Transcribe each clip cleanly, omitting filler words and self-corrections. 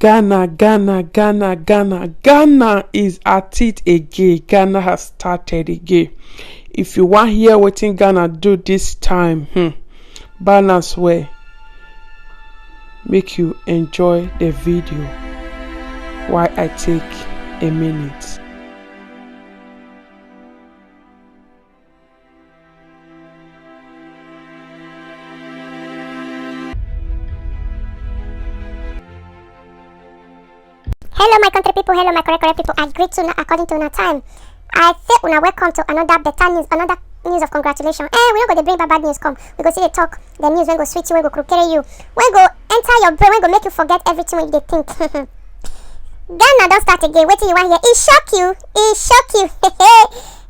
Ghana is at it again. Ghana has started again. If you want hear wetin Ghana do this time, balance well. Make you enjoy the video while I take a minute. Hello my country people, hello my correct people. I greet you according to una time. I say una welcome to another better news, another news of congratulations. We don't go to bring bad news come. We go see the talk, the news when go sweet you, when go carry you, when go enter your brain, when go make you forget everything when you think. Ghana don't start again. Wait till you want here. It shock you. It shock you.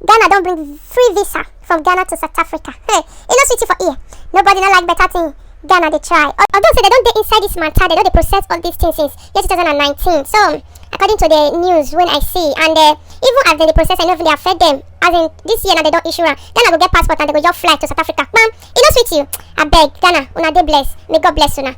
Ghana don't bring free visa from Ghana to South Africa. Hey, it no sweet you for ear. Nobody not like better thing. Ghana they try. Although say they don't get inside this matter, they don't process all these things since year 2019. So according to the news when I see, and even as they process, I know they affect them. As in this year now they don't issue them. Then I go get passport and they go just fly to South Africa. Ma'am, it no sweet you. I beg Ghana, una dey bless. May God bless una.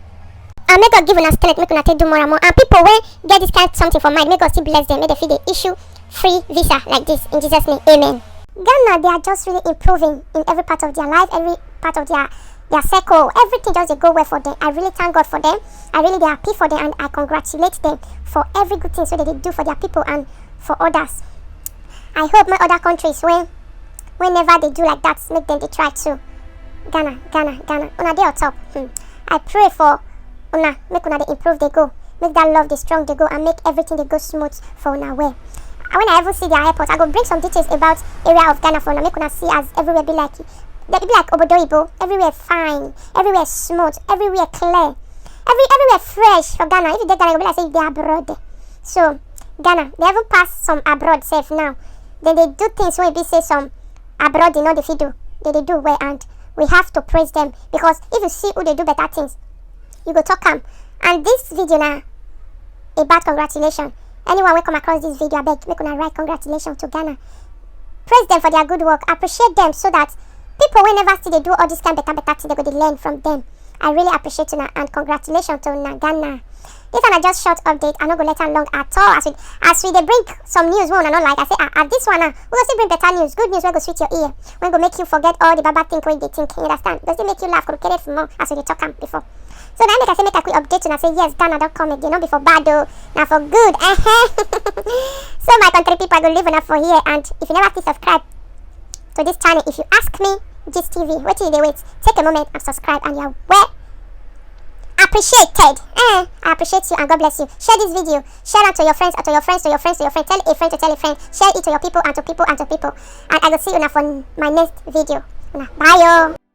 And may God give una strength, make una take do more and more. And people when get this kind of something for mind, may God still bless them. May they feel they issue free visa like this in Jesus' name. Amen. Ghana, they are just really improving in every part of their life, every part of their circle, everything just they go well for them. I really thank God for them. I really they happy for them, and I congratulate them for every good thing so that they do for their people and for others. I hope my other countries whenever they do like that, make them they try to. Ghana, una they on top. I pray for una, make una they improve they go, make that love they strong they go, and make everything they go smooth for una way. And when I ever see their airport, I go bring some details about area of Ghana for una, make una see as everywhere be like. They be like Obodoyibo, everywhere fine, everywhere smooth, everywhere clear, everywhere fresh for Ghana. If you get Ghana, you'll be like say they are abroad. So Ghana, they haven't passed some abroad safe now. Then they do things when be say some abroad, they know the do. They do well, and we have to praise them, because if you see who they do better things, you go talk them. And this video now about congratulations. Anyone will come across this video, I beg, make una write congratulations to Ghana. Praise them for their good work. Appreciate them so that people whenever see they do all this kind of better things, they go to learn from them. I really appreciate you and congratulations to Ghana. This one a just short update. I'm not gonna let it long at all. As we they bring some news one and not like I say at this one we go still bring better news, good news when go sweet your ear, when go make you forget all the bad things when they think. You understand? Does it make you laugh? Could carry for more as we talk before. So then make I say make a quick update and I say yes, Ghana don't come again, not before bad though, now for good. So my country people I go live enough for here, and if you never still subscribe to this channel, if you ask me, Gist TV, wait till they wait. Take a moment and subscribe, and you're well appreciated. I appreciate you and God bless you. Share this video. Share it to your friends, to your friends, to your friends, to your friends. Tell a friend to tell a friend. Share it to your people and to people and to people. And I will see you now for my next video. Bye yo.